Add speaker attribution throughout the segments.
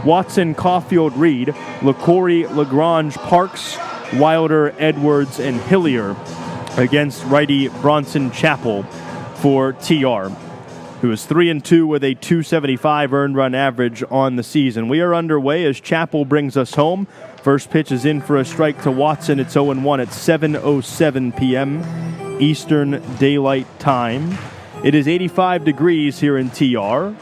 Speaker 1: Watson, Caulfield, Reed, LaCory, Lagrange, Parks, Wilder, Edwards, and Hillier against righty Bronson Chapple for TR, who is 3-2 with a .275 earned run average on the season. We are underway as Chapple brings us home. First pitch is in for a strike to Watson. It's 0-1 at 7:07 p.m. Eastern Daylight Time. It is 85 degrees here in TR.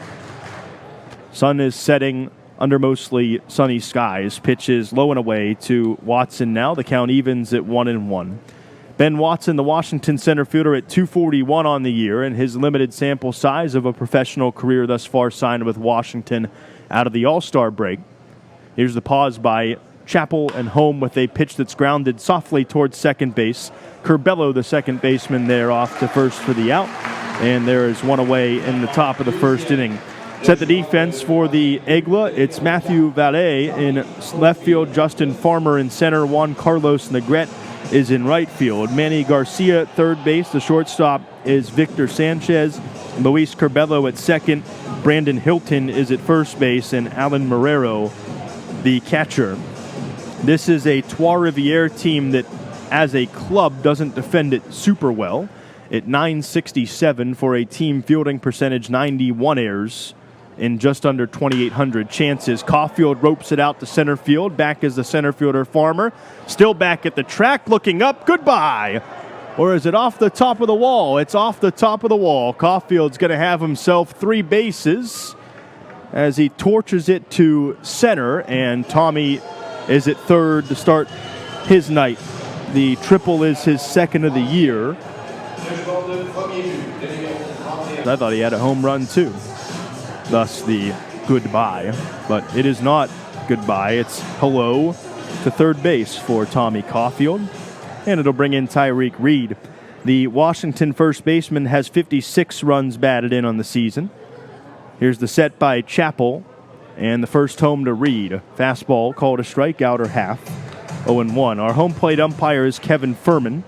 Speaker 1: Sun is setting under mostly sunny skies. Pitch is low and away to Watson now. The count evens at 1-1. Ben Watson, the Washington center fielder, at .241 on the year, and his limited sample size of a professional career thus far signed with Washington out of the All-Star break. Here's the pause by Chapple and home with a pitch that's grounded softly towards second base. Curbelo, the second baseman, there off to first for the out, and there is one away in the top of the first inning. Set the defense for the Aigles. It's Matthew Valet in left field, Justin Farmer in center, Juan Carlos Negrete is in right field. Manny Garcia at third base. The shortstop is Victor Sanchez. Luis Curbelo at second. Brandon Hilton is at first base, and Alan Marrero, the catcher. This is a Trois-Rivieres team that, as a club, doesn't defend it super well. At .967 for a team fielding percentage, 91 errors in just under 2,800 chances. Caulfield ropes it out to center field. Back is the center fielder Farmer. Still back at the track, looking up. Goodbye. Or is it off the top of the wall? It's off the top of the wall. Caulfield's going to have himself 3 bases as he torches it to center, and Tommy is at third to start his night. The triple is his second of the year. I thought he had a home run too. Thus the goodbye. But it is not goodbye. It's hello to third base for Tommy Caulfield. And it'll bring in Tyreek Reed. The Washington first baseman has 56 runs batted in on the season. Here's the set by Chapple. And the first home to Reed. Fastball called a strike, outer half. 0-1. Our home plate umpire is Kevin Furman.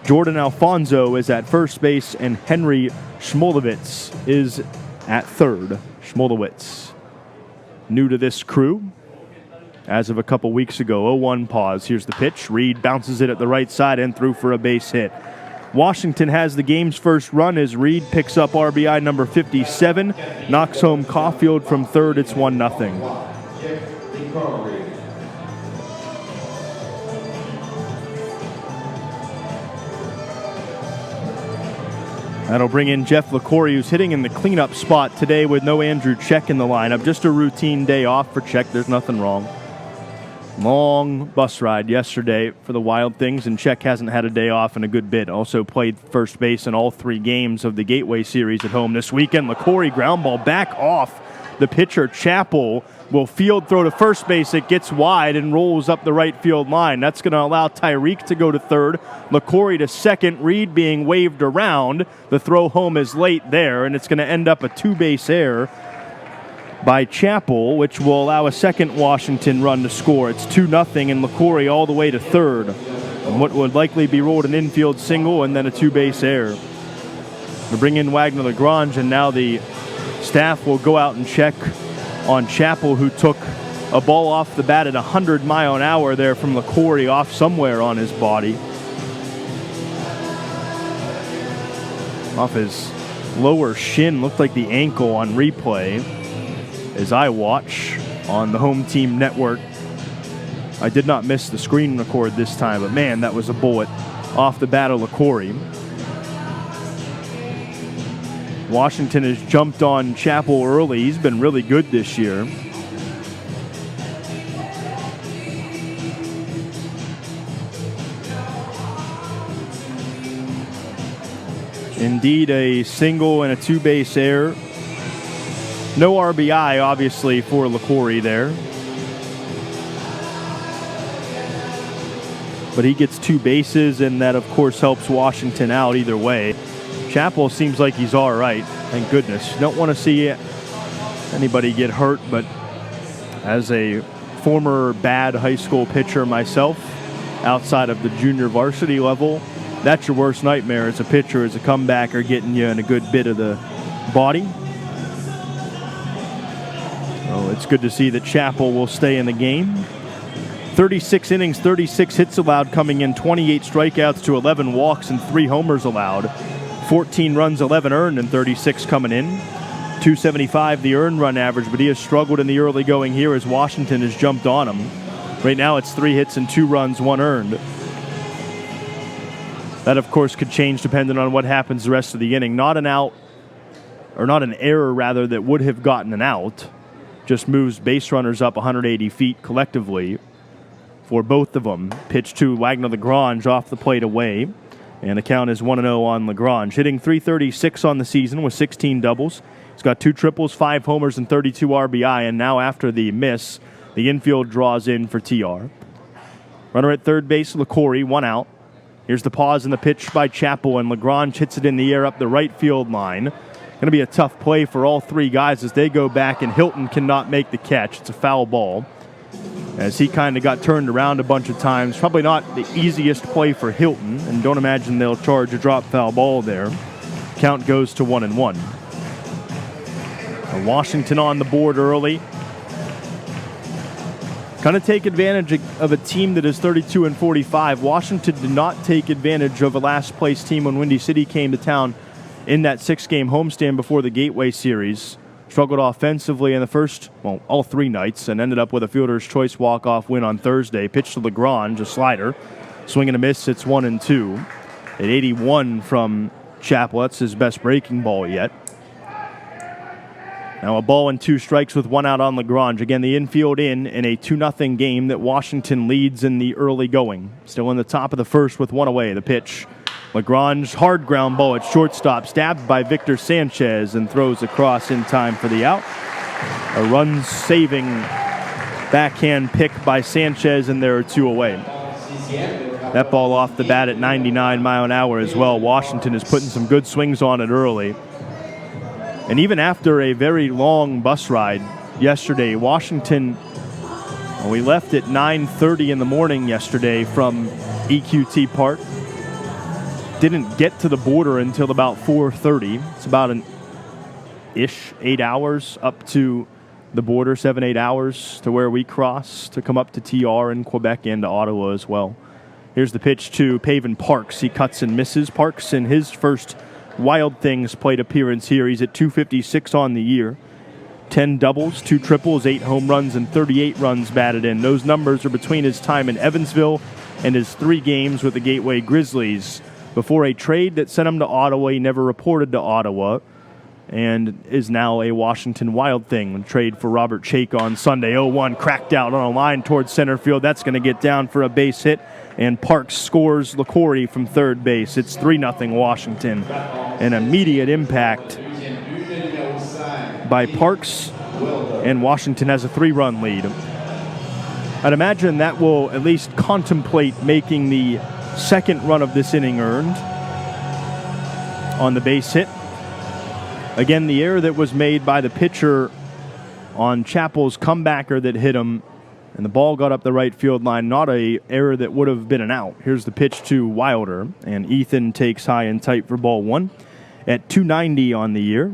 Speaker 1: Jordan Alfonso is at first base, and Henry Schmolowitz is at third. Schmolowitz, new to this crew as of a couple weeks ago. 0-1 pause. Here's the pitch. Reed bounces it at the right side and through for a base hit. Washington has the game's first run as Reed picks up RBI number 57, knocks home Caulfield from third. It's 1-0. That'll bring in Jeff LaCory, who's hitting in the cleanup spot today with no Andrew Check in the lineup. Just a routine day off for Check. There's nothing wrong. Long bus ride yesterday for the Wild Things, and Check hasn't had a day off in a good bit. Also played first base in all 3 games of the Gateway Series at home this weekend. LaCory ground ball back off the pitcher. Chapple will field throw to first base. It gets wide and rolls up the right field line. That's going to allow Tyreek to go to third. LaCory to second. Reed being waved around. The throw home is late there, and it's going to end up a 2-base error by Chapple, which will allow a second Washington run to score. It's 2-0, and LaCory all the way to third. And what would likely be rolled an infield single and then a 2-base error. We bring in Wagner Lagrange, and now the staff will go out and check on Chapple, who took a ball off the bat at 100 miles an hour there from LaCory off somewhere on his body. Off his lower shin, looked like the ankle on replay as I watch on the home team network. I did not miss the screen record this time, but man, that was a bullet off the bat of LaCory. Washington has jumped on Chapple early. He's been really good this year. Indeed, a single and a 2-base error. No RBI, obviously, for LaCory there. But he gets 2 bases, and that, of course, helps Washington out either way. Chapple seems like he's all right, thank goodness. Don't want to see anybody get hurt, but as a former bad high school pitcher myself, outside of the junior varsity level, that's your worst nightmare as a pitcher, as a comebacker, getting you in a good bit of the body. Oh, it's good to see that Chapel will stay in the game. 36 innings, 36 hits allowed coming in, 28 strikeouts to 11 walks and 3 homers allowed. 14 runs, 11 earned, and 36 coming in. 275 the earned run average, but he has struggled in the early going here as Washington has jumped on him. Right now it's 3 hits and 2 runs, 1 earned. That, of course, could change depending on what happens the rest of the inning. Not an out, or not an error, rather, that would have gotten an out. Just moves base runners up 180 feet collectively for both of them. Pitch to Wagner-Lagrange off the plate away. And the count is 1-0 on Lagrange. Hitting .336 on the season with 16 doubles. He's got 2 triples, 5 homers, and 32 RBI. And now after the miss, the infield draws in for TR. Runner at third base, LaCorey, 1 out. Here's the pause and the pitch by Chapel, and Lagrange hits it in the air up the right field line. Going to be a tough play for all 3 guys as they go back, and Hilton cannot make the catch. It's a foul ball, as he kind of got turned around a bunch of times. Probably not the easiest play for Hilton, and don't imagine they'll charge a drop foul ball there. Count goes to 1-1. Washington on the board early. Kind of take advantage of a team that is 32-45. Washington did not take advantage of a last-place team when Windy City came to town in that 6-game homestand before the Gateway Series. Struggled offensively in the first, all 3 nights, and ended up with a fielder's choice walk-off win on Thursday. Pitch to Lagrange, a slider. Swing and a miss, it's 1-2. At 81 from Chapel, that's his best breaking ball yet. Now a ball and 2 strikes with 1 out on Lagrange. Again, the infield in a 2-0 game that Washington leads in the early going. Still in the top of the first with 1 away. The pitch. Lagrange, hard ground ball at shortstop, stabbed by Victor Sanchez and throws across in time for the out. A run-saving backhand pick by Sanchez, and there are 2 away. That ball off the bat at 99 mile an hour as well. Washington is putting some good swings on it early. And even after a very long bus ride yesterday, Washington, we left at 9:30 in the morning yesterday from EQT Park. Didn't get to the border until about 4:30. It's about an 8 hours up to the border, 7-8 hours to where we cross to come up to TR in Quebec and to Ottawa as well. Here's the pitch to Pavin Parks. He cuts and misses. Parks in his first Wild Things plate appearance here. He's at .256 on the year. 10 doubles, 2 triples, 8 home runs, and 38 runs batted in. Those numbers are between his time in Evansville and his 3 games with the Gateway Grizzlies. Before a trade that sent him to Ottawa, he never reported to Ottawa, and is now a Washington Wild Thing. Trade for Robert Chake on Sunday. 0-1, cracked out on a line towards center field. That's going to get down for a base hit, and Parks scores LaCorey from third base. It's 3-0 Washington. An immediate impact by Parks, and Washington has a 3-run lead. I'd imagine that will at least contemplate making the second run of this inning earned on the base hit. Again, the error that was made by the pitcher on Chapel's comebacker that hit him, and the ball got up the right field line, not a error that would have been an out. Here's the pitch to Wilder, and Ethan takes high and tight for ball 1 at .290 on the year.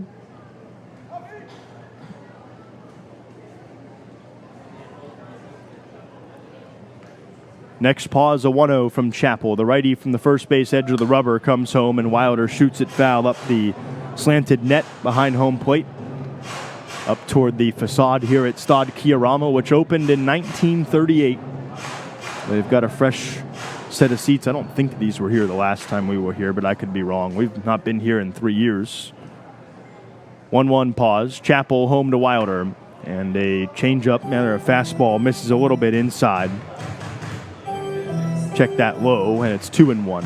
Speaker 1: Next pause, a 1-0 from Chapel. The righty from the first base edge of the rubber comes home, and Wilder shoots it foul up the slanted net behind home plate, up toward the facade here at Stade Kiarama, which opened in 1938. They've got a fresh set of seats. I don't think these were here the last time we were here, but I could be wrong. We've not been here in 3 years. 1-1 pause. Chapel home to Wilder, and a changeup, a fastball misses a little bit inside. Check that low, and it's 2-1.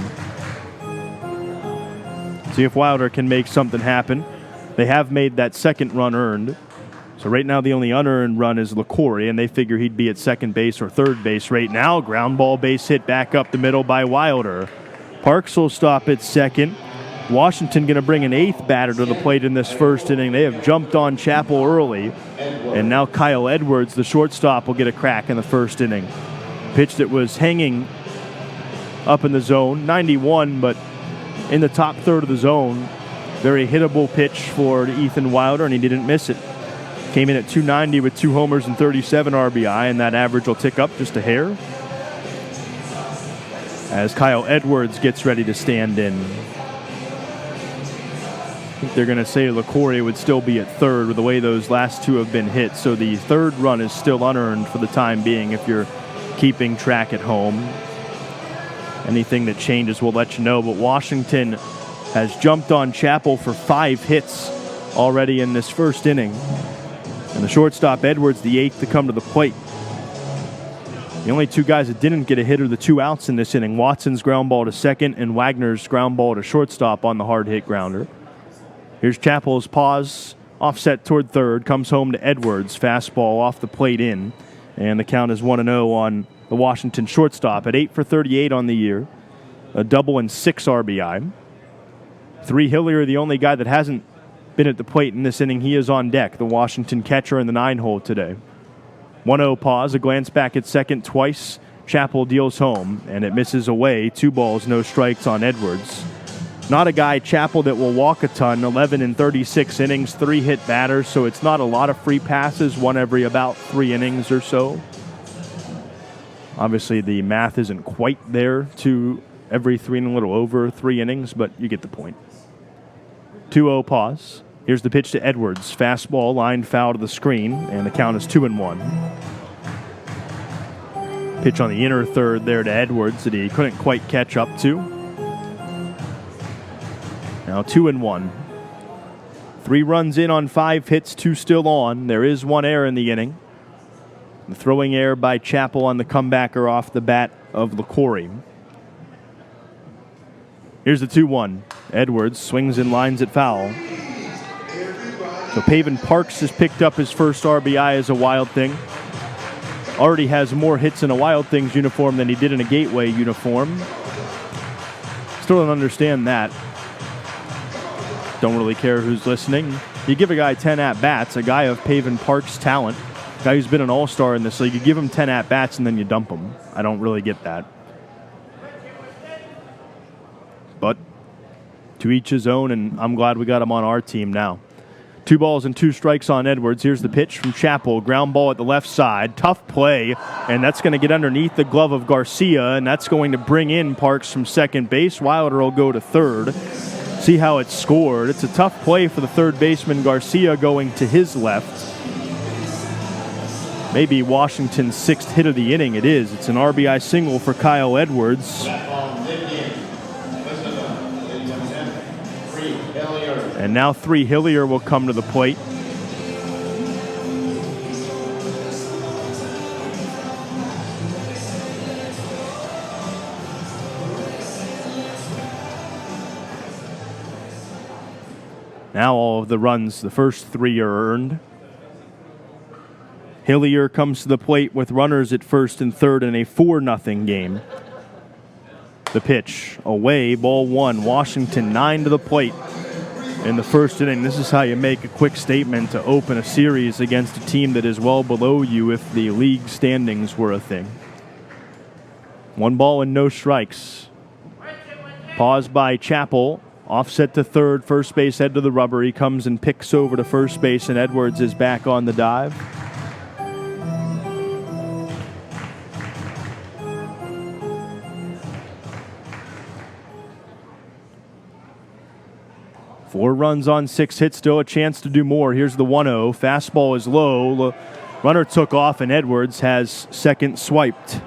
Speaker 1: See if Wilder can make something happen. They have made that second run earned. So right now the only unearned run is LaCorey, and they figure he'd be at second base or third base right now. Ground ball base hit back up the middle by Wilder. Parks will stop at second. Washington going to bring an 8th batter to the plate in this first inning. They have jumped on Chapel early, and now Kyle Edwards, the shortstop, will get a crack in the first inning. Pitch that was hanging up in the zone, 91, but in the top third of the zone. Very hittable pitch for Ethan Wilder, and he didn't miss it. Came in at 290 with 2 homers and 37 RBI, and that average will tick up just a hair as Kyle Edwards gets ready to stand in. I think they're going to say LaCourrier would still be at third with the way those last two have been hit, so the third run is still unearned for the time being if you're keeping track at home. Anything that changes we'll let you know, but Washington has jumped on Chapel for 5 hits already in this first inning. And the shortstop, Edwards, the 8th to come to the plate. The only 2 guys that didn't get a hit are the 2 outs in this inning. Watson's ground ball to second and Wagner's ground ball to shortstop on the hard hit grounder. Here's Chapel's pause, offset toward third, comes home to Edwards. Fastball off the plate in, and the count is 1-0 on the Washington shortstop at 8 for 38 on the year, a double and 6 RBI. 3 Hillier, the only guy that hasn't been at the plate in this inning. He is on deck, the Washington catcher in the 9-hole today. 1-0 pause, a glance back at second twice. Chapel deals home, and it misses away. 2 balls, no strikes on Edwards. Not a guy, Chapel, that will walk a ton. 11 in 36 innings, 3 hit batters, so it's not a lot of free passes, one every about 3 innings or so. Obviously, the math isn't quite there to every 3 and a little over 3 innings, but you get the point. 2-0 pause. Here's the pitch to Edwards. Fastball lined foul to the screen, and the count is 2-1. Pitch on the inner third there to Edwards that he couldn't quite catch up to. Now 2-1. 3 runs in on 5 hits, 2 still on. There is 1 error in the inning. The throwing error by Chapel on the comebacker off the bat of LaCourrier. Here's the 2-1. Edwards swings and lines it foul. So Pavin Parks has picked up his first RBI as a Wild Thing. Already has more hits in a Wild Things uniform than he did in a Gateway uniform. Still don't understand that. Don't really care who's listening. You give a guy 10 at-bats, a guy of Pavin Parks' talent, a guy who's been an all-star in this league, you give him 10 at-bats and then you dump him. I don't really get that. But to each his own, and I'm glad we got him on our team now. 2 balls and 2 strikes on Edwards. Here's the pitch from Chapel. Ground ball at the left side. Tough play, and that's going to get underneath the glove of Garcia, and that's going to bring in Parks from second base. Wilder will go to third. See how it's scored. It's a tough play for the third baseman, Garcia, going to his left. Maybe Washington's 6th hit of the inning. It is. It's an RBI single for Kyle Edwards. And now 3 Hillier will come to the plate. Now all of the runs, the first 3 are earned. Hillier comes to the plate with runners at first and third in a 4-0 game. The pitch away, ball 1. Washington 9 to the plate. In the first inning, this is how you make a quick statement to open a series against a team that is well below you if the league standings were a thing. 1 ball and no strikes. Pause by Chapel. Offset to third, first base head to the rubber. He comes and picks over to first base, and Edwards is back on the dive. Four runs on 6 hits, still a chance to do more. Here's the 1-0. Fastball is low. Runner took off, and Edwards has second swiped.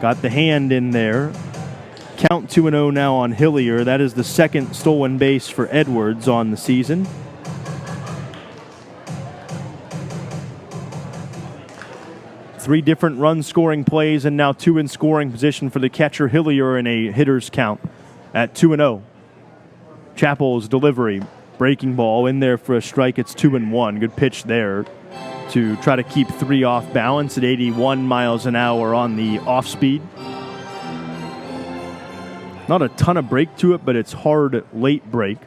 Speaker 1: Got the hand in there. Count 2-0 now on Hillier. That is the 2nd stolen base for Edwards on the season. Three different run-scoring plays, and now 2 in scoring position for the catcher Hillier in a hitter's count at 2-0. Chapel's delivery, breaking ball in there for a strike. It's 2-1. Good pitch there to try to keep 3 off balance at 81 miles an hour on the off speed. Not a ton of break to it, but it's hard late break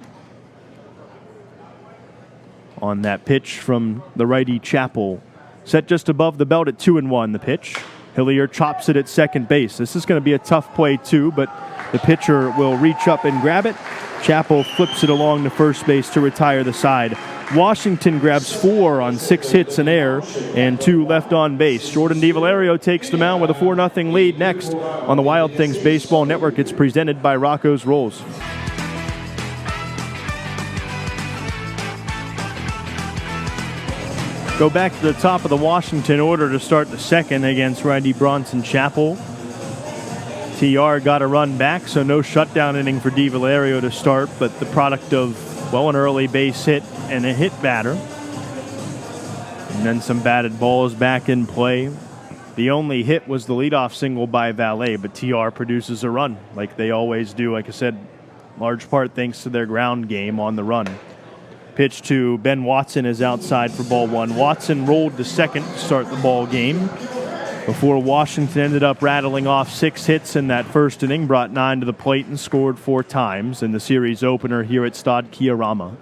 Speaker 1: on that pitch from the righty Chapel. Set just above the belt at 2-1, the pitch. Hillier chops it at second base. This is going to be a tough play too, but the pitcher will reach up and grab it. Chapel flips it along to first base to retire the side. Washington grabs 4 on 6 hits in air and 2 left on base. Jordan DiValerio takes the mound with a 4-0 lead. Next on the Wild Things Baseball Network, it's presented by Rocco's Rolls. Go back to the top of the Washington order to start the second against righty Bronson Chapple. TR got a run back, so no shutdown inning for DiValerio to start, but the product of, well, an early base hit and a hit batter. And then some batted balls back in play. The only hit was the leadoff single by Valet, but TR produces a run like they always do. Like I said, large part thanks to their ground game on the run. Pitch to Ben Watson is outside for ball 1. Watson rolled to second to start the ball game before Washington ended up rattling off 6 hits in that first inning, brought 9 to the plate and scored 4 times in the series opener here at Stade Kiarama.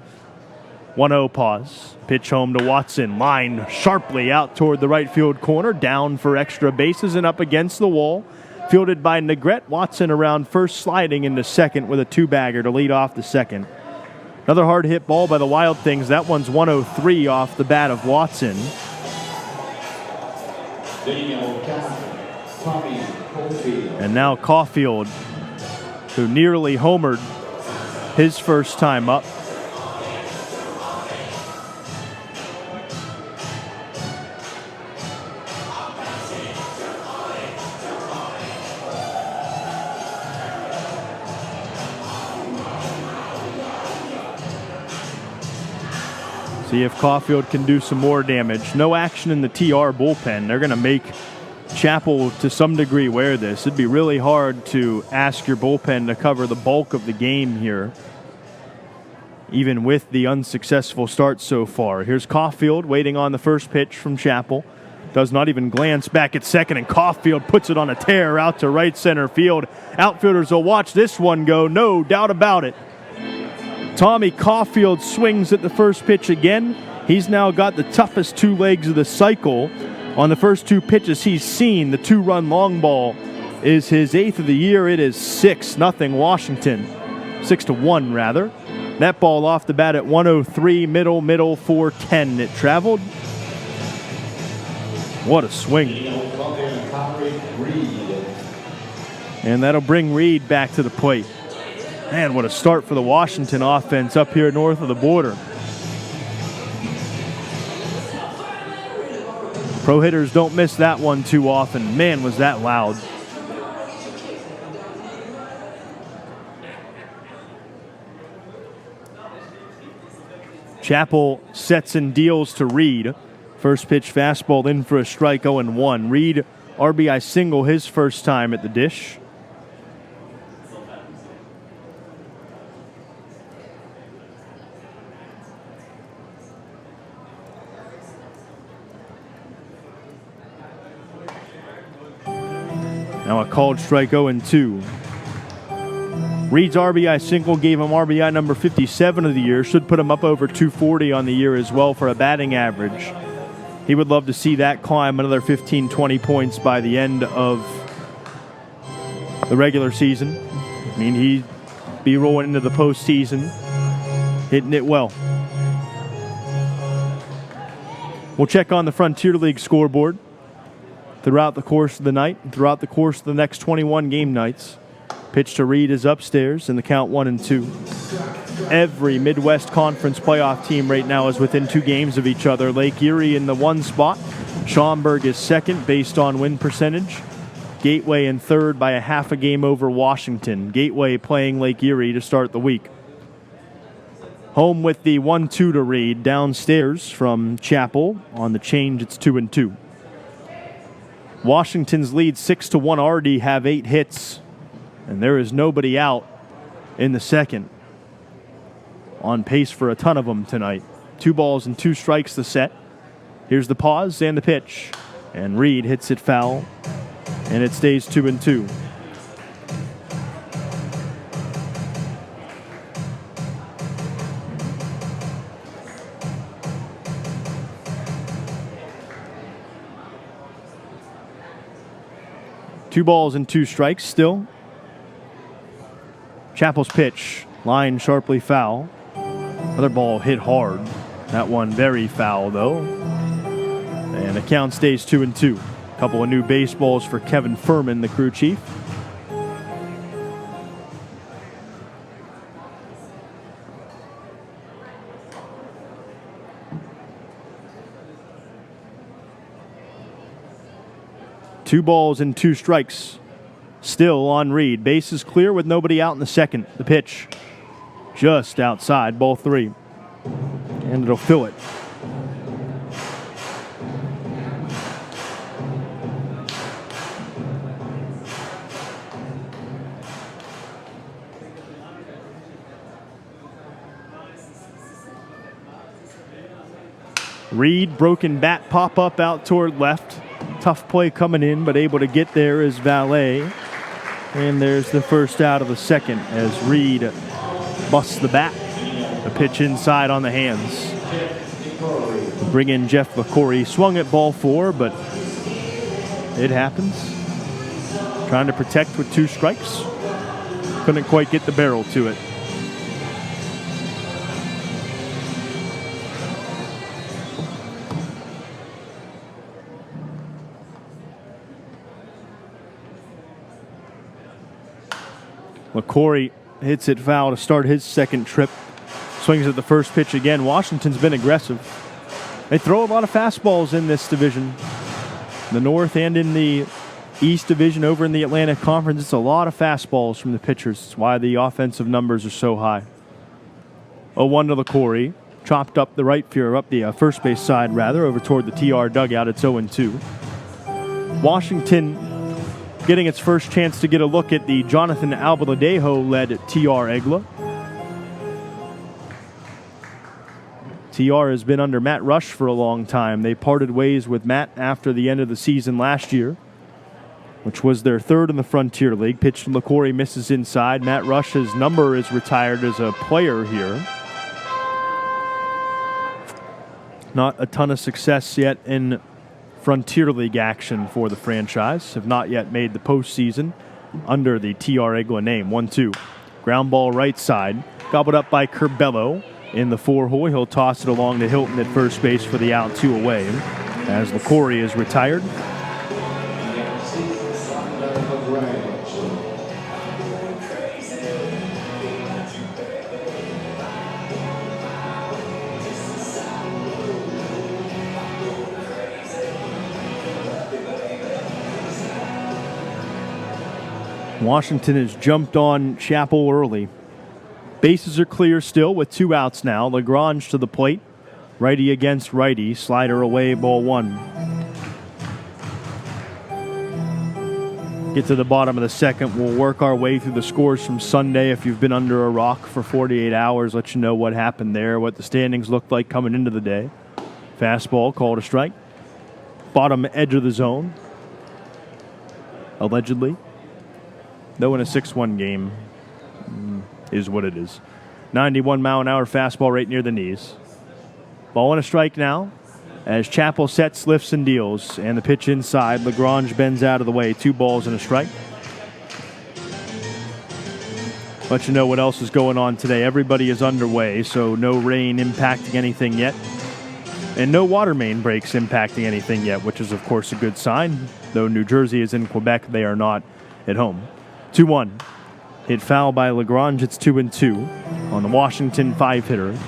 Speaker 1: 1-0 pause. Pitch home to Watson. Line sharply out toward the right field corner, down for extra bases and up against the wall. Fielded by Negrete. Watson around first, sliding into second with a 2-bagger to lead off the second. Another hard hit ball by the Wild Things. That one's 103 off the bat of Watson. And now Caulfield, who nearly homered his first time up. See if Caulfield can do some more damage. No action in the TR bullpen. They're going to make Chapel to some degree wear this. It'd be really hard to ask your bullpen to cover the bulk of the game here, even with the unsuccessful start so far. Here's Caulfield waiting on the first pitch from Chapel. Does not even glance back at second, and Caulfield puts it on a tear out to right center field. Outfielders will watch this one go, no doubt about it. Tommy Caulfield swings at the first pitch again. He's now got the toughest 2 legs of the cycle. On the first 2 pitches he's seen, the 2-run long ball is his 8th of the year. It is 6-0 Washington. 6-1 rather. That ball off the bat at 103, middle, 410. It traveled. What a swing. And that'll bring Reed back to the plate. Man, what a start for the Washington offense up here north of the border. Pro hitters don't miss that one too often. Man, was that loud. Chapel sets and deals to Reed. First pitch fastball in for a strike, 0-1. Reed, RBI single his first time at the dish. Now a called strike, 0-2. Reed's RBI single gave him RBI number 57 of the year. Should put him up over 240 on the year as well for a batting average. He would love to see that climb another 15, 20 points by the end of the regular season. I mean, he'd be rolling into the postseason, hitting it well. We'll check on the Frontier League scoreboard throughout the course of the night, throughout the course of the next 21 game nights. Pitch to Reed is upstairs in the count 1-2. Every Midwest Conference playoff team right now is within 2 games of each other. Lake Erie in the 1 spot. Schaumburg is second based on win percentage. Gateway in third by a half a game over Washington. Gateway playing Lake Erie to start the week. Home with the 1-2 to Reed. Downstairs from Chapel. On the change, it's 2-2. Washington's lead 6-1 already have 8 hits, and there is nobody out in the second. On pace for a ton of them tonight. 2 balls and 2 strikes the set. Here's the pause and the pitch, and Reed hits it foul, and it stays 2-2. Two balls and 2 strikes still. Chapel's pitch, line sharply foul. Another ball hit hard. That one very foul, though. And the count stays 2-2. A couple of new baseballs for Kevin Furman, the crew chief. Two balls and two strikes. Still on Reed. Bases clear with nobody out in the second. The pitch just outside, ball 3. And it'll fill it. Reed, broken bat pop up out toward left. Tough play coming in, but able to get there is Valet. And there's the first out of the second as Reed busts the bat. A pitch inside on the hands. Bring in Jeff LaCorey. Swung at ball 4, but it happens. Trying to protect with 2 strikes. Couldn't quite get the barrel to it. LaCorey hits it foul to start his second trip. Swings at the first pitch again. Washington's been aggressive. They throw a lot of fastballs in this division. The North and in the East Division over in the Atlantic Conference, it's a lot of fastballs from the pitchers. That's why the offensive numbers are so high. 0-1 to LaCorey. Chopped up the right field, up the first base side rather, over toward the TR dugout. It's 0-2. Washington getting its first chance to get a look at the Jonathan Albaladejo-led TR Aigles. TR has been under Matt Rush for a long time. They parted ways with Matt after the end of the season last year, which was their third in the Frontier League. Pitch to LaCorey, misses inside. Matt Rush's number is retired as a player here. Not a ton of success yet in Frontier League action for the franchise. Have not yet made the postseason under the TR Aigles name. 1-2. Ground ball right side. Gobbled up by Curbelo in the 4-hole. He'll toss it along to Hilton at first base for the out, 2 away. As LaCorey is retired. Washington has jumped on Chapel early. Bases are clear still with 2 outs now. Lagrange to the plate. Righty against righty. Slider away, ball 1. Get to the bottom of the second. We'll work our way through the scores from Sunday. If you've been under a rock for 48 hours, let you know what happened there, what the standings looked like coming into the day. Fastball, called a strike. Bottom edge of the zone. Allegedly. Though in a 6-1 game, is what it is. 91-mile-an-hour fastball right near the knees. Ball and a strike now as Chapel sets, lifts, and deals. And the pitch inside. Lagrange bends out of the way. 2 balls and a strike. Let you know what else is going on today. Everybody is underway, so no rain impacting anything yet. And no water main breaks impacting anything yet, which is, of course, a good sign. Though New Jersey is in Quebec, they are not at home. 2-1. Hit foul by Lagrange. It's 2-2 on the Washington 5-hitter.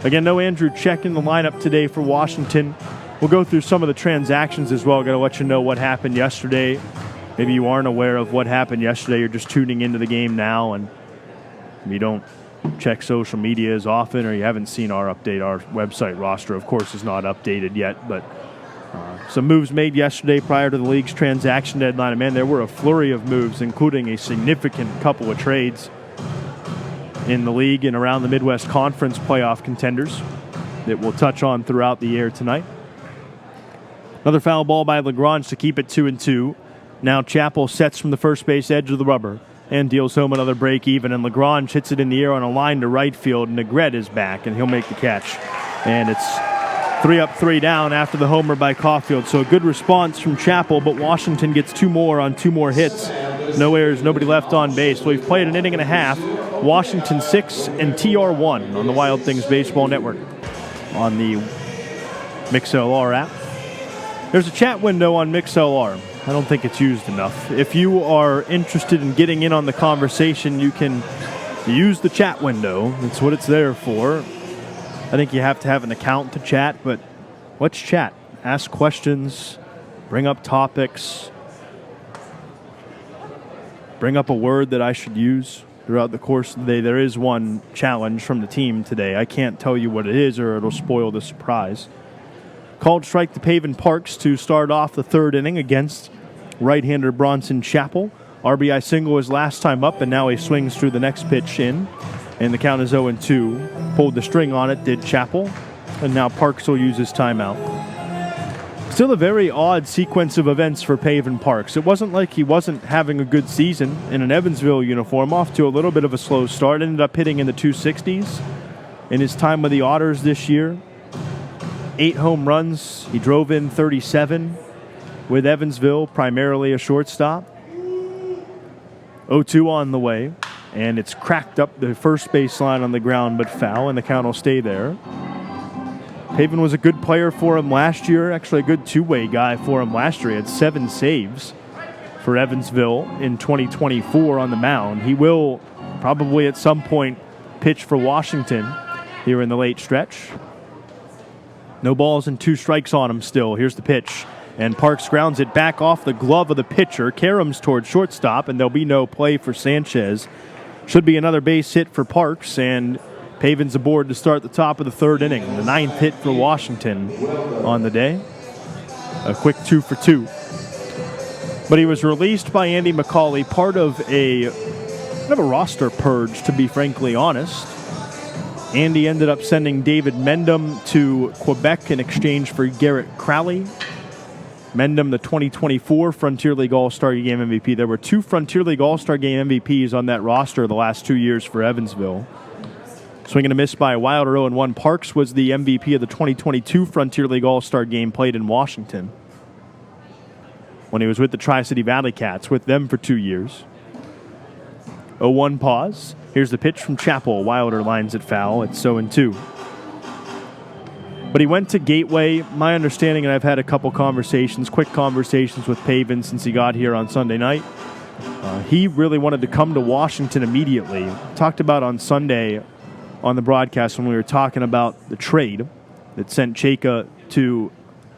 Speaker 1: Again, no Andrew Check in the lineup today for Washington. We'll go through some of the transactions as well. Got to let you know what happened yesterday. Maybe you aren't aware of what happened yesterday. You're just tuning into the game now, and you don't check social media as often, or you haven't seen our update. Our website roster, of course, is not updated yet, but some moves made yesterday prior to the league's transaction deadline. And man, there were a flurry of moves, including a significant couple of trades in the league and around the Midwest Conference playoff contenders that we'll touch on throughout the air tonight. Another foul ball by Lagrange to keep it 2-2. Now Chapel sets from the first base edge of the rubber and deals home another break even. And Lagrange hits it in the air on a line to right field. Negret is back, and he'll make the catch. And it's 3 up, 3 down after the homer by Caulfield. So a good response from Chapel, but Washington gets 2 more on 2 more hits. No errors, nobody left on base. So we've played an inning and a half. Washington 6 and TR 1 on the Wild Things Baseball Network. on the MixLR app. There's a chat window on MixLR. I don't think it's used enough. If you are interested in getting in on the conversation, you can use the chat window. That's what it's there for. I think you have to have an account to chat, but let's chat. Ask questions, bring up topics, bring up a word that I should use throughout the course of the day. There is one challenge from the team today. I can't tell you what it is or it'll spoil the surprise. Called strike to Pavin Parks to start off the third inning against right-hander Bronson Chapple. RBI single his last time up, and now he swings through the next pitch in. And the count is 0-2. Pulled the string on it, did Chapple. And now Parks will use his timeout. Still a very odd sequence of events for Pavin Parks. It wasn't like he wasn't having a good season in an Evansville uniform. Off to a little bit of a slow start. Ended up hitting in the 260s in his time with the Otters this year. 8 home runs. He drove in 37 with Evansville, primarily a shortstop. 0-2 on the way, and it's cracked up the first baseline on the ground, but foul, and the count will stay there. Pavin was a good player for him last year, actually a good two-way guy for him last year. He had 7 saves for Evansville in 2024 on the mound. He will probably at some point pitch for Washington here in the late stretch. No balls and 2 strikes on him still. Here's the pitch. And Parks grounds it back off the glove of the pitcher. Karams towards shortstop, and there'll be no play for Sanchez. Should be another base hit for Parks, and Pavin's aboard to start the top of the third inning. The 9th hit for Washington on the day. A quick 2 for 2. But he was released by Andy McCauley, part of a roster purge, to be frankly honest. Andy ended up sending David Mendham to Quebec in exchange for Garrett Crowley. Mendham, the 2024 Frontier League All-Star Game MVP. There were 2 Frontier League All-Star Game MVPs on that roster the last 2 years for Evansville. Swinging a miss by Wilder 0-1. Parks was the MVP of the 2022 Frontier League All-Star Game played in Washington when he was with the Tri-City Valley Cats, with them for 2 years. 0-1 pause. Here's the pitch from Chapel. Wilder lines it foul. It's 0-2. But he went to Gateway. My understanding, and I've had a couple conversations, quick conversations with Pavin since he got here on Sunday night. He really wanted to come to Washington immediately. Talked about on Sunday on the broadcast when we were talking about the trade that sent Chayka to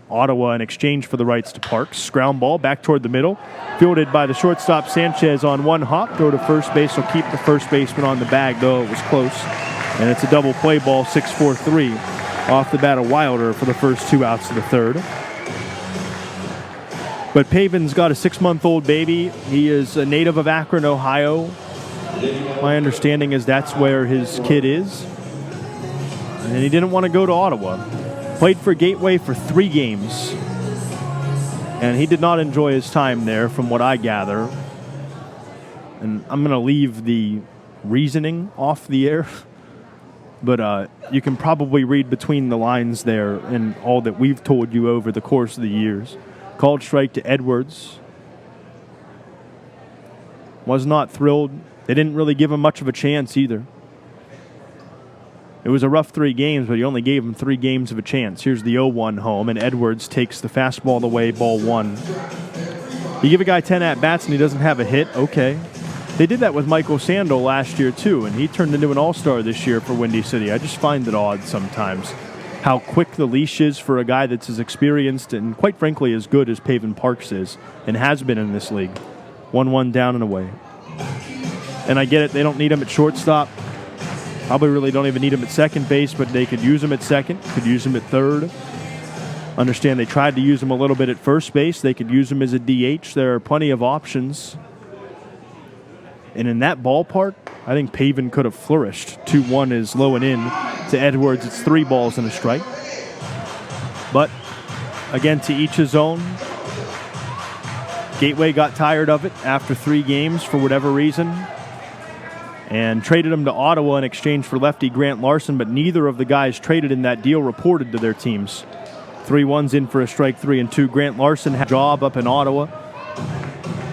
Speaker 1: Ottawa in exchange for the rights to Parks. Ground ball back toward the middle. Fielded by the shortstop Sanchez on one hop. Throw to first base. Will keep the first baseman on the bag, though it was close. And it's a double play ball, 6-4-3. Off the bat of Wilder for the first 2 outs of the third. But Pavin's got a 6-month-old baby. He is a native of Akron, Ohio. My understanding is that's where his kid is. And he didn't want to go to Ottawa. Played for Gateway for 3 games. And he did not enjoy his time there, from what I gather. And I'm going to leave the reasoning off the air. But you can probably read between the lines there and all that we've told you over the course of the years. Called strike to Edwards. Was not thrilled. They didn't really give him much of a chance either. It was a rough 3 games, but he only gave him 3 games of a chance. Here's the 0-1 home, and Edwards takes the fastball away, ball 1. You give a guy 10 at-bats and he doesn't have a hit, okay. They did that with Michael Sandel last year, too, and he turned into an all-star this year for Windy City. I just find it odd sometimes how quick the leash is for a guy that's as experienced and, quite frankly, as good as Pavin Parks is and has been in this league. 1-1 down and away. And I get it, they don't need him at shortstop. Probably really don't even need him at second base, but they could use him at second, could use him at third. Understand they tried to use him a little bit at first base. They could use him as a DH. There are plenty of options. And in that ballpark, I think Pavin could have flourished. 2-1 is low and in to Edwards. It's 3 balls and a strike. But, again, to each his own. Gateway got tired of it after 3 games for whatever reason and traded him to Ottawa in exchange for lefty Grant Larson, but neither of the guys traded in that deal reported to their teams. 3-1's in for a strike, 3-2. Grant Larson had a job up in Ottawa.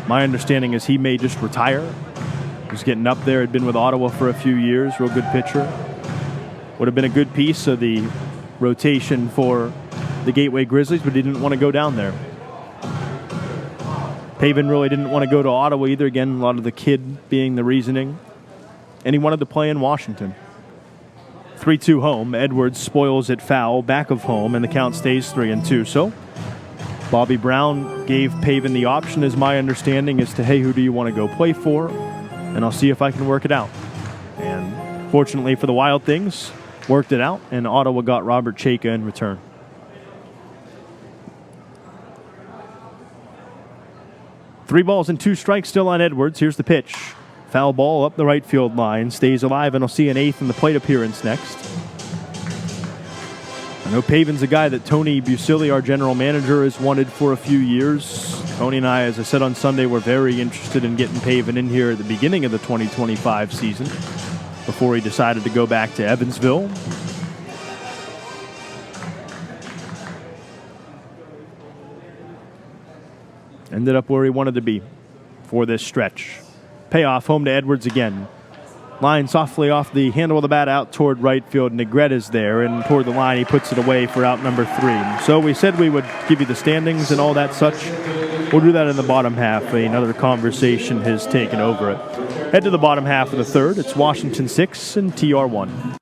Speaker 1: My understanding is he may just retire. He's getting up there, had been with Ottawa for a few years, real good pitcher. Would have been a good piece of the rotation for the Gateway Grizzlies, but he didn't want to go down there. Pavin really didn't want to go to Ottawa either. Again, a lot of the kid being the reasoning. And he wanted to play in Washington. 3-2 home. Edwards spoils it foul, back of home, and the count stays 3-2. So Bobby Brown gave Pavin the option, as my understanding, as to, hey, who do you want to go play for? And I'll see if I can work it out. And fortunately for the Wild Things, worked it out, and Ottawa got Robert Chayka in return. Three balls and two strikes still on Edwards. Here's the pitch. Foul ball up the right field line. Stays alive, and I'll see an eighth in the plate appearance next. I know Pavin's a guy that Tony Busili, our general manager, has wanted for a few years. Tony and I, as I said on Sunday, were very interested in getting Pavin in here at the beginning of the 2025 season before he decided to go back to Evansville. Ended up where he wanted to be for this stretch. Payoff home to Edwards again. Line softly off the handle of the bat out toward right field. Negretta's there, and toward the line he puts it away for out number 3. So we said we would give you the standings and all that such. We'll do that in the bottom half. Another conversation has taken over it. Head to the bottom half of the third. It's Washington 6 and TR 1.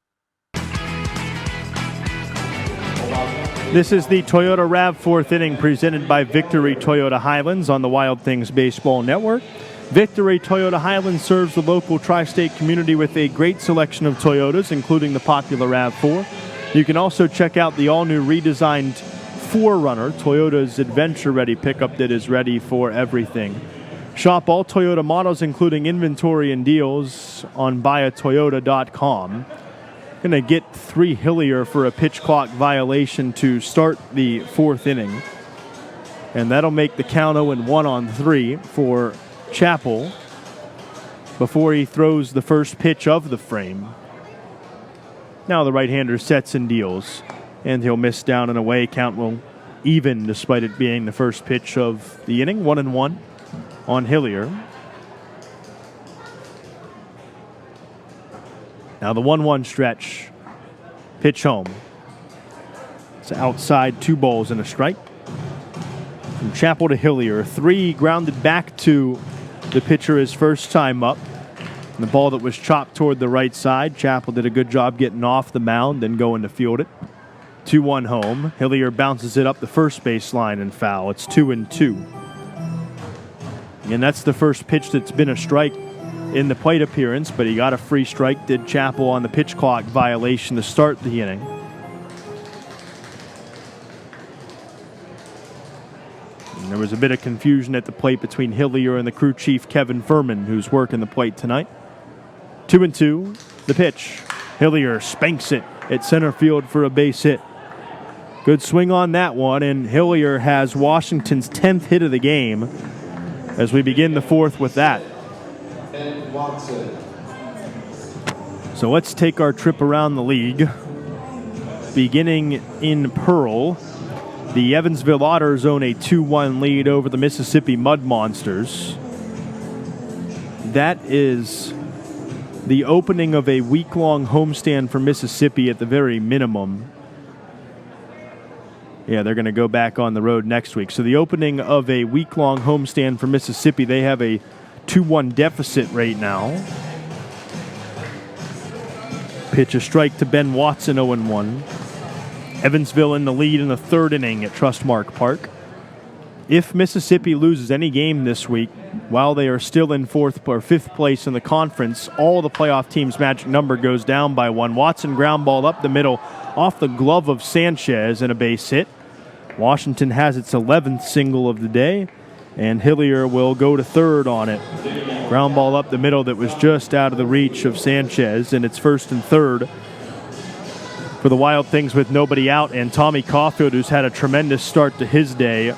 Speaker 1: This is the Toyota RAV4th inning presented by Victory Toyota Highlands on the Wild Things Baseball Network. Victory Toyota Highlands serves the local tri-state community with a great selection of Toyotas, including the popular RAV4. You can also check out the all-new redesigned 4Runner, Toyota's adventure-ready pickup that is ready for everything. Shop all Toyota models, including inventory and deals, on buyatoyota.com. Going to get 3 Hillier for a pitch clock violation to start the 4th inning. And that'll make the count 0-1 on 3 for Chapel before he throws the first pitch of the frame. Now the right-hander sets and deals, and he'll miss down and away. Count will even despite it being the first pitch of the inning. 1-1 on Hillier. Now the 1-1 stretch. Pitch home. It's outside, 2 balls and a strike. From Chapel to Hillier. 3 grounded back to the pitcher his first time up. And the ball that was chopped toward the right side. Chapel did a good job getting off the mound, then going to field it. 2-1 home. Hillier bounces it up the first base line and foul. It's 2-2. And that's the first pitch that's been a strike in the plate appearance, but he got a free strike, did Chapel, on the pitch clock violation to start the inning. And there was a bit of confusion at the plate between Hillier and the crew chief, Kevin Furman, who's working the plate tonight. 2-2, the pitch. Hillier spanks it at center field for a base hit. Good swing on that one, and Hillier has Washington's 10th hit of the game as we begin the 4th with that. So let's take our trip around the league. Beginning in Pearl, the Evansville Otters own a 2-1 lead over the Mississippi Mud Monsters. That is the opening of a week-long homestand for Mississippi at the very minimum. Yeah, they're going to go back on the road next week. So the opening of a week-long homestand for Mississippi, they have a 2-1 deficit right now. Pitch a strike to Ben Watson, 0-1. Evansville in the lead in the 3rd inning at Trustmark Park. If Mississippi loses any game this week, while they are still in 4th or 5th place in the conference, all the playoff teams' magic number goes down by 1. Watson ground ball up the middle off the glove of Sanchez and a base hit. Washington has its 11th single of the day, and Hillier will go to 3rd on it. Ground ball up the middle that was just out of the reach of Sanchez, and it's 1st and 3rd for the Wild Things with nobody out, and Tommy Caulfield, who's had a tremendous start to his day,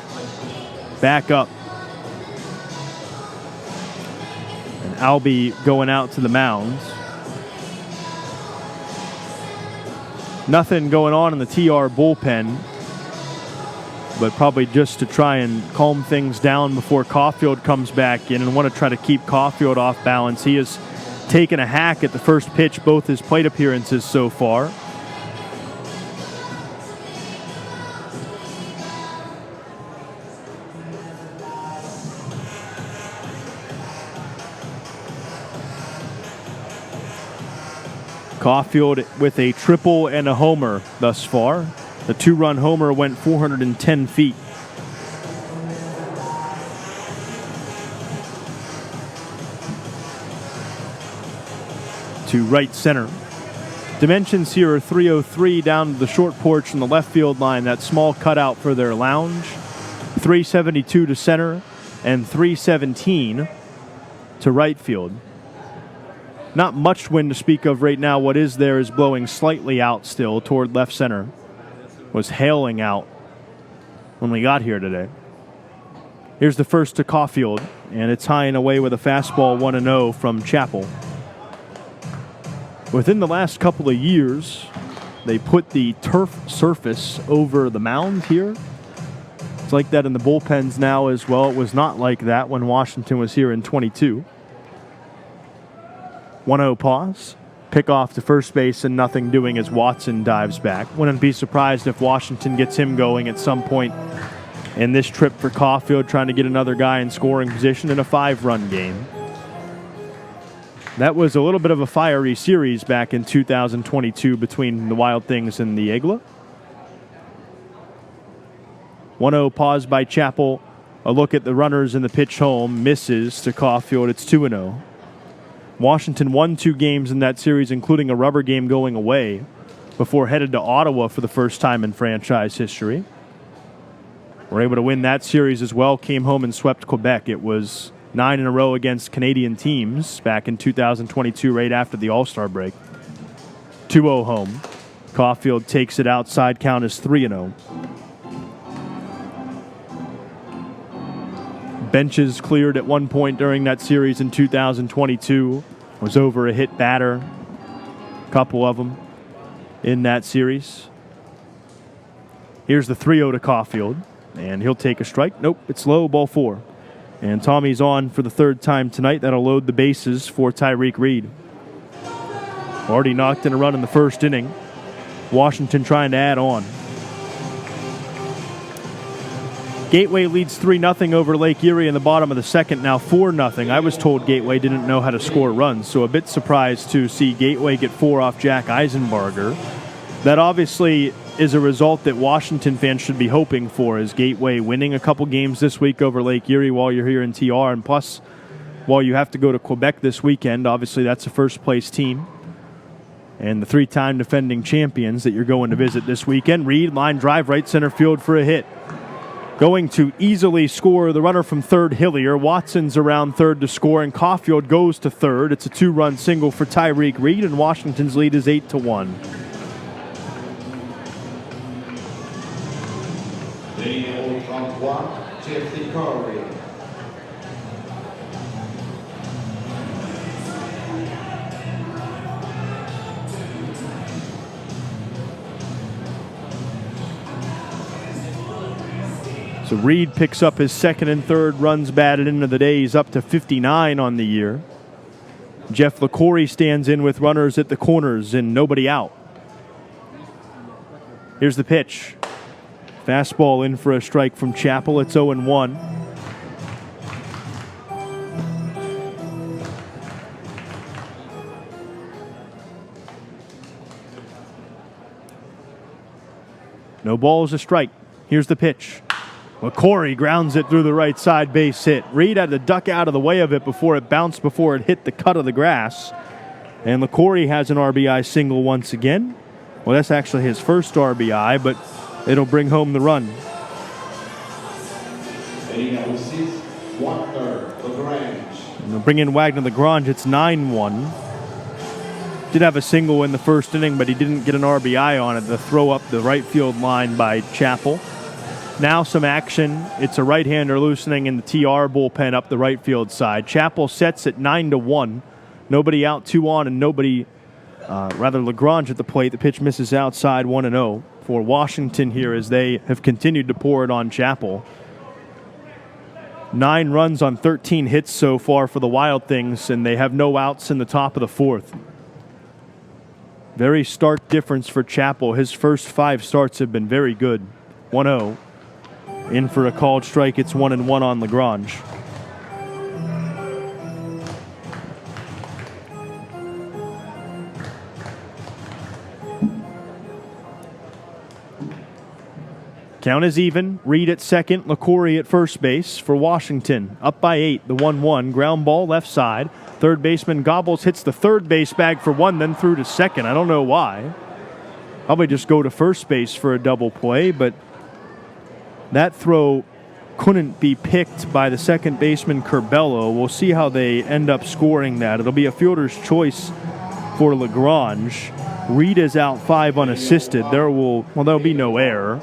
Speaker 1: back up. And Albie going out to the mound. Nothing going on in the TR bullpen, but probably just to try and calm things down before Caulfield comes back in, and want to try to keep Caulfield off balance. He has taken a hack at the first pitch both his plate appearances so far. Caulfield with a triple and a homer thus far. The 2-run homer went 410 feet. To right center. Dimensions here are 303 down to the short porch in the left field line, that small cutout for their lounge. 372 to center and 317 to right field. Not much wind to speak of right now. What is there is blowing slightly out still toward left center. Was hailing out when we got here today. Here's the first to Caulfield, and it's high and away with a fastball 1-0 from Chapple. Within the last couple of years, they put the turf surface over the mound here. It's like that in the bullpens now as well. It was not like that when Washington was here in 22. 1-0 pause. Pick off to first base and nothing doing as Watson dives back. Wouldn't be surprised if Washington gets him going at some point in this trip for Caulfield, trying to get another guy in scoring position in a 5-run game. That was a little bit of a fiery series back in 2022 between the Wild Things and the Aigles. 1-0 pause by Chapple. A look at the runners in the pitch home. Misses to Caulfield. It's 2-0. Washington won 2 games in that series, including a rubber game going away, before headed to Ottawa for the first time in franchise history. Were able to win that series as well. Came home and swept Quebec. It was 9 in a row against Canadian teams back in 2022, right after the All-Star break. 2-0 home. Caulfield takes it outside. Count is 3-0. Benches cleared at one point during that series in 2022. Was over a hit batter. A couple of them in that series. Here's the 3-0 to Caulfield. And he'll take a strike. Nope, it's low, ball 4. And Tommy's on for the 3rd time tonight. That'll load the bases for Tyreek Reed. Already knocked in a run in the first inning. Washington trying to add on. Gateway leads 3-0 over Lake Erie in the bottom of the second, now 4-0. I was told Gateway didn't know how to score runs, so a bit surprised to see Gateway get 4 off Jack Eisenbarger. That obviously is a result that Washington fans should be hoping for, is Gateway winning a couple games this week over Lake Erie while you're here in TR, and plus, while you have to go to Quebec this weekend, obviously that's a first-place team. And the 3-time defending champions that you're going to visit this weekend. Reed, line drive, right center field for a hit. Going to easily score the runner from third, Hillier. Watson's around third to score, and Caulfield goes to third. It's a 2-run single for Tyreek Reed, and Washington's lead is 8-1. So Reed picks up his 2nd and 3rd runs batted into the day. He's up to 59 on the year. Jeff LaCorey stands in with runners at the corners and nobody out. Here's the pitch. Fastball in for a strike from Chapple. It's 0-1. No balls, a strike. Here's the pitch. LaCorey grounds it through the right side, base hit. Reed had to duck out of the way of it before it bounced, before it hit the cut of the grass. And LaCorey has an RBI single once again. Well, that's actually his first RBI, but it'll bring home the run. And they'll bring in Wagner-Lagrange. It's 9-1. Did have a single in the first inning, but he didn't get an RBI on it. The throw up the right field line by Chapple. Now some action. It's a right-hander loosening in the TR bullpen up the right field side. Chapple sets it 9-1. Nobody out, 2 on, and nobody, Lagrange at the plate. The pitch misses outside, 1-0 for Washington here as they have continued to pour it on Chapple. 9 runs on 13 hits so far for the Wild Things, and they have no outs in the top of the 4th. Very stark difference for Chapple. His first 5 starts have been very good. 1-0. In for a called strike. It's 1-1 on Lagrange. Count is even. Reed at second, LaCory at first base for Washington. Up by 8, the 1-1. Ground ball left side. Third baseman Gobbles hits the third base bag for one, then through to second. I don't know why. Probably just go to first base for a double play, but that throw couldn't be picked by the second baseman Curbelo. We'll see how they end up scoring that. It'll be a fielder's choice for Lagrange. Reed is out 5 unassisted. There'll be no error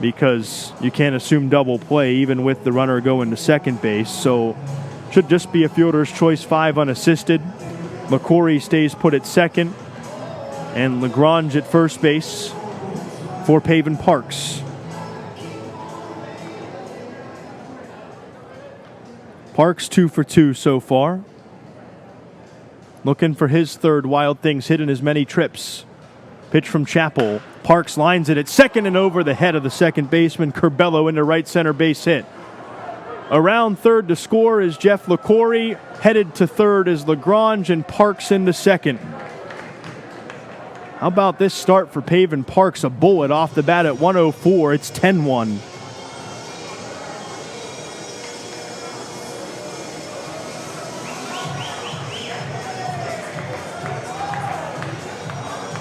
Speaker 1: because you can't assume double play even with the runner going to second base. So should just be a fielder's choice, 5 unassisted. LaCory stays put at second, and Lagrange at first base for Pavin Parks. Parks 2 for 2 so far. Looking for his third Wild Things hit in as many trips. Pitch from Chapel. Parks lines it at second and over the head of the second baseman Curbelo into right center base hit. Around third to score is Jeff LaCory. Headed to third is Lagrange, and Parks into second. How about this start for Pavin Parks? A bullet off the bat at 104. It's 10-1.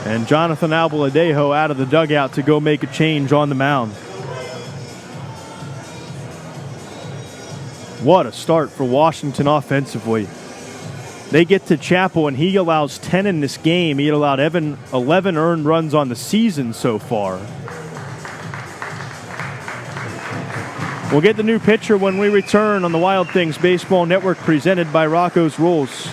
Speaker 1: And Jonathan Albaladejo out of the dugout to go make a change on the mound. What a start for Washington offensively. They get to Chapel, and he allows 10 in this game. He allowed 11 earned runs on the season so far. We'll get the new pitcher when we return on the Wild Things Baseball Network, presented by Rocco's Rules.